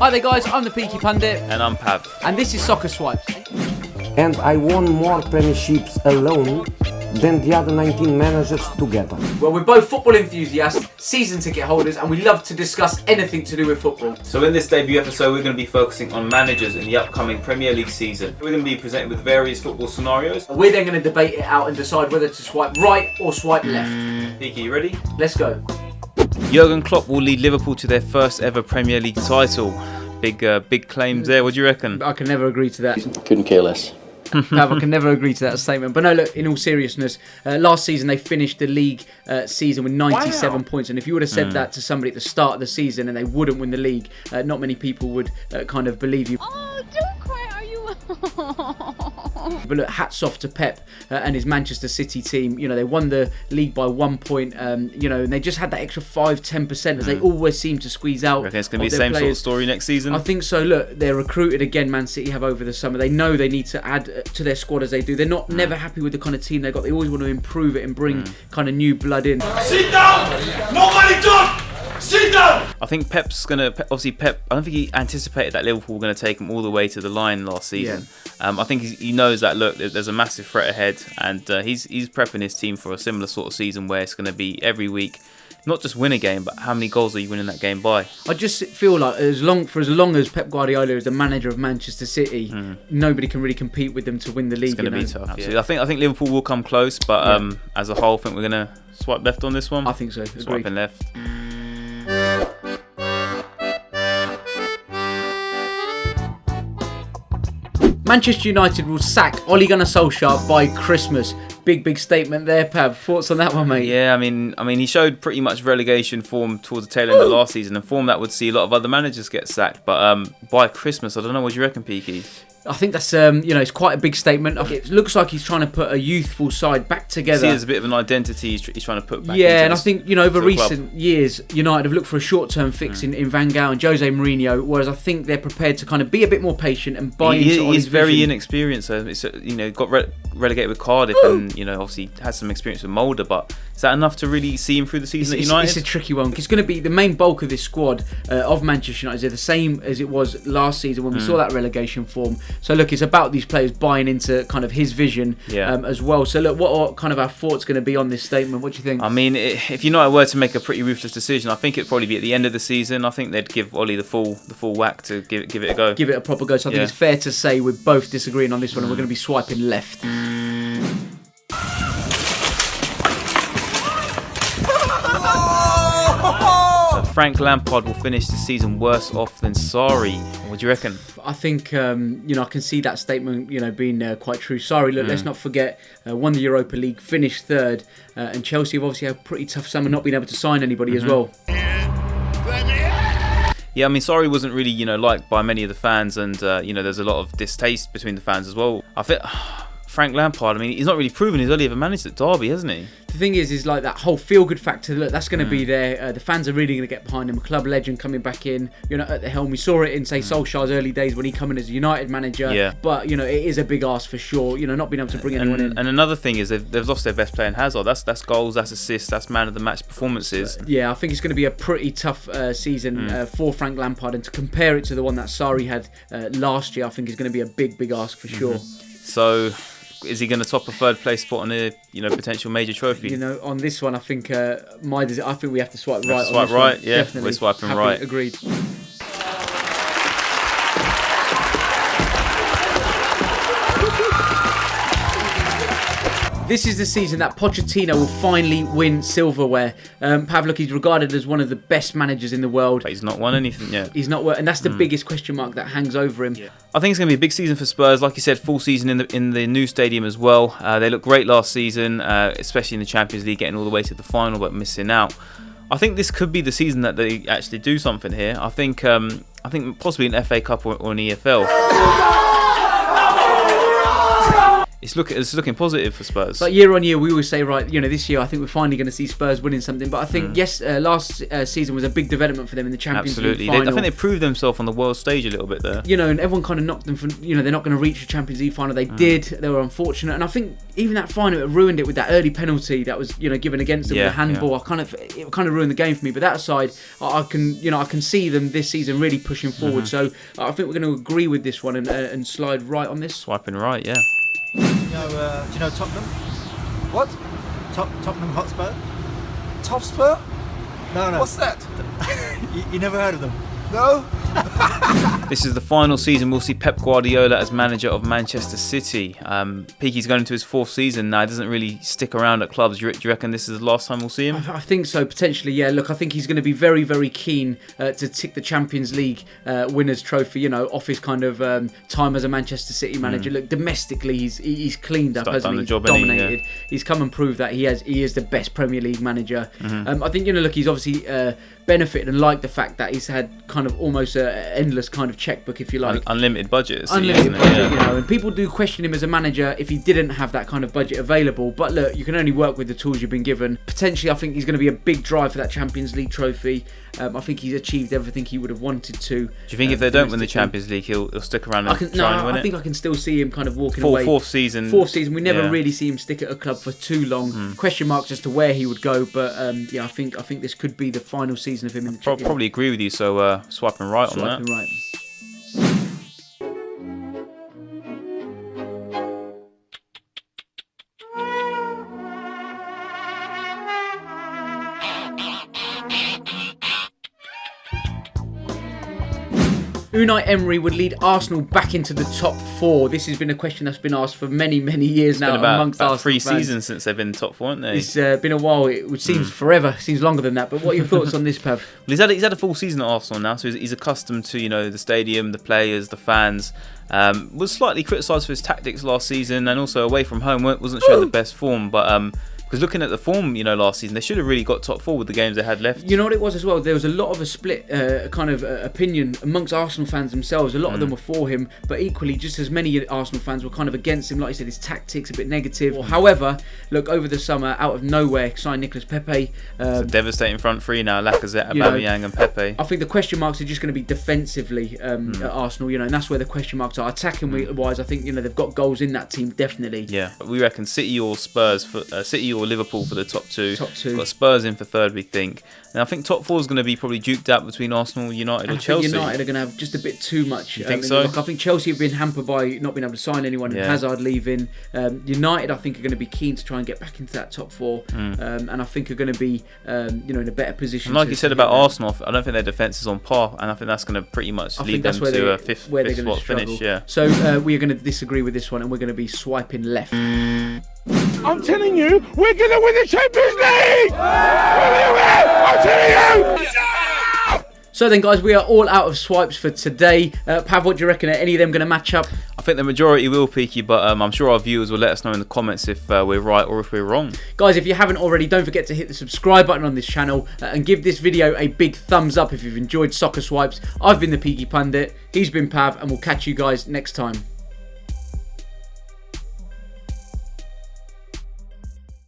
Hi there guys, I'm the Peaky Pundit. And I'm Pav. And this is Soccer Swipes. And I won more premierships alone than the other 19 managers together. Well, we're both football enthusiasts, season ticket holders, and we love to discuss anything to do with football. So in this debut episode, we're going to be focusing on managers in the upcoming Premier League season. We're going to be presented with various football scenarios. We're then going to debate it out and decide whether to swipe right or swipe left. Peaky, you ready? Let's go. Jurgen Klopp will lead Liverpool to their first ever Premier League title. Big claims there. What do you reckon? I can never agree to that. Couldn't care less. Pav, I can never agree to that statement. But no, look, in all seriousness, last season they finished the league season with 97 points. And if you would have said that to somebody at the start of the season and they wouldn't win the league, not many people would kind of believe you. Oh, don't cry, are you? But look, hats off to Pep and his Manchester City team. You know, they won the league by 1 point, you know, and they just had that extra 5-10% as they always seem to squeeze out. I reckon it's going to be the their same players. sort of story next season. I think so. Look, they're recruited again, Man City have over the summer. They know they need to add to their squad as they do. They're not never happy with the kind of team they got. They always want to improve it and bring kind of new blood in. Sit down! Nobody talk! Sit down! I think Pep's going to... Obviously, Pep... I don't think he anticipated that Liverpool were going to take him all the way to the line last season. I think he knows that, look, there's a massive threat ahead. And he's prepping his team for a similar sort of season where it's going to be every week. Not just win a game, but how many goals are you winning that game by? I just feel like as long as Pep Guardiola is the manager of Manchester City, nobody can really compete with them to win the league. It's going to be tough. Absolutely. Yeah. I think Liverpool will come close, but as a whole, I think we're going to swipe left on this one. I think so. Agreed. Swiping left. Manchester United will sack Ole Gunnar Solskjaer by Christmas. Big statement there, Pav. Thoughts on that one, mate? Yeah, I mean, he showed pretty much relegation form towards the tail end of last season, and form that would see a lot of other managers get sacked. But by Christmas, I don't know. What do you reckon, Peaky? I think that's it's quite a big statement. It looks like he's trying to put a youthful side back together. See, there's a bit of an identity he's trying to put back. Yeah, and I think over recent years, United have looked for a short-term fix in Van Gaal and Jose Mourinho, whereas I think they're prepared to kind of be a bit more patient and buy into Ole's He's very vision. inexperienced. So it's, got relegated with Cardiff, and obviously has some experience with Mulder. But is that enough to really see him through the season at United? It's a tricky one. It's going to be the main bulk of this squad of Manchester United. They're the same as it was last season when we saw that relegation form. So look, it's about these players buying into kind of his vision as well. So look, what are kind of our thoughts going to be on this statement? What do you think? I mean, if United were to make a pretty ruthless decision, I think it'd probably be at the end of the season. I think they'd give Ole the full whack to give it a go. Give it a proper go. So I think it's fair to say we're both disagreeing on this one, and we're going to be swiping left. Frank Lampard will finish the season worse off than Sarri. What do you reckon? I think I can see that statement being quite true. Sorry, look, let's not forget won the Europa League, finished third, and Chelsea have obviously had a pretty tough summer, not being able to sign anybody as well. Yeah, I mean, Sarri wasn't really liked by many of the fans, and there's a lot of distaste between the fans as well. I think Frank Lampard, I mean, he's not really proven he's only ever managed at Derby, hasn't he? The thing is like that whole feel-good factor. Look, that's going to be there. The fans are really going to get behind him. A club legend coming back in, at the helm. We saw it in, say, Solskjaer's early days when he came in as a United manager. Yeah. But it is a big ask for sure. Not being able to bring anyone in. And another thing is they've lost their best player in Hazard. That's goals, that's assists, that's man of the match performances. Yeah, I think it's going to be a pretty tough season for Frank Lampard, and to compare it to the one that Sarri had last year, I think is going to be a big ask for sure. So, is he going to top a third place spot on a potential major trophy? On this one, I think I think we have to swipe right. Swipe right, yeah. Definitely. We're swiping Happy, right. Agreed. This is the season that Pochettino will finally win silverware. Pav, he's regarded as one of the best managers in the world. But he's not won anything yet. He's not, and that's the biggest question mark that hangs over him. Yeah. I think it's going to be a big season for Spurs. Like you said, full season in the new stadium as well. They looked great last season, especially in the Champions League, getting all the way to the final but missing out. I think this could be the season that they actually do something here. I think possibly an FA Cup or an EFL. it's looking positive for Spurs. But year on year, we always say, right, this year I think we're finally going to see Spurs winning something. But I think last season was a big development for them in the Champions League final. I think they proved themselves on the world stage a little bit there. And everyone kind of knocked them for, they're not going to reach the Champions League final. They did. They were unfortunate, and I think even that final, it ruined it with that early penalty that was given against them with the handball. It kind of ruined the game for me. But that aside, I can see them this season really pushing forward. So I think we're going to agree with this one and slide right on this. Swiping right, yeah. Do you know Tottenham? What? Tottenham Hotspur? Topspur? No. What's that? you never heard of them? No? This is the final season we'll see Pep Guardiola as manager of Manchester City. Peaky's going into his 4th season now. He doesn't really stick around at clubs. Do you reckon this is the last time we'll see him? I think so, potentially, yeah. Look, I think he's going to be very, very keen to tick the Champions League winners' trophy, off his kind of time as a Manchester City manager. Look, domestically, he's cleaned up, hasn't he? He's dominated. He's come and proved that he is the best Premier League manager. I think, look, he's obviously benefited and liked the fact that he's had kind of almost an endless kind of checkbook, if you like. Unlimited budget. Unlimited budget, and people do question him as a manager if he didn't have that kind of budget available. But look, you can only work with the tools you've been given. Potentially, I think he's going to be a big drive for that Champions League trophy. I think he's achieved everything he would have wanted to. Do you think if they don't win the Champions League, he'll stick around and try and win it? I think I can still see him kind of walking away. Fourth season. We never really see him stick at a club for too long. Question marks as to where he would go, but I think this could be the final season of him in the Champions League. Probably agree with you, so swiping right on that. Right. Unai Emery would lead Arsenal back into the top 4. This has been a question that's been asked for many, many years now amongst Arsenal about 3 fans. seasons since they've been top 4, haven't they? It's been a while. It seems forever. Seems longer than that. But what are your thoughts on this, Pav? Well, he's had a full season at Arsenal now, so he's accustomed to the stadium, the players, the fans. Was slightly criticised for his tactics last season, and also away from home wasn't showing the best form. But because looking at the form, last season, they should have really got top 4 with the games they had left. You know what it was as well? There was a lot of a split opinion amongst Arsenal fans themselves. A lot of them were for him, but equally, just as many Arsenal fans were kind of against him. Like you said, his tactics a bit negative. However, look, over the summer, out of nowhere, signed Nicolas Pepe. It's a devastating front three now: Lacazette, Aubameyang, and Pepe. I think the question marks are just going to be defensively at Arsenal, and that's where the question marks are. Attacking wise, I think they've got goals in that team definitely. Yeah, but we reckon City or Spurs, City or Liverpool for the top 2. Top 2. Got Spurs in for 3rd, we think. And I think top 4 is going to be probably duked out between Arsenal, United, or Chelsea. United are going to have just a bit too much. You think so? I think Chelsea have been hampered by not being able to sign anyone and Hazard leaving. United, I think, are going to be keen to try and get back into that top 4, and I think are going to be, in a better position. And like you said about Arsenal, I don't think their defence is on par, and I think that's going to pretty much lead them to a fifth spot finish. Yeah. So we are going to disagree with this one, and we're going to be swiping left. I'm telling you, we're gonna win the Champions League! I'm telling you! So then, guys, we are all out of swipes for today. Pav, what do you reckon? Are any of them going to match up? I think the majority will, Peaky, but I'm sure our viewers will let us know in the comments if we're right or if we're wrong. Guys, if you haven't already, don't forget to hit the subscribe button on this channel and give this video a big thumbs up if you've enjoyed Soccer Swipes. I've been the Peaky Pundit, he's been Pav, and we'll catch you guys next time.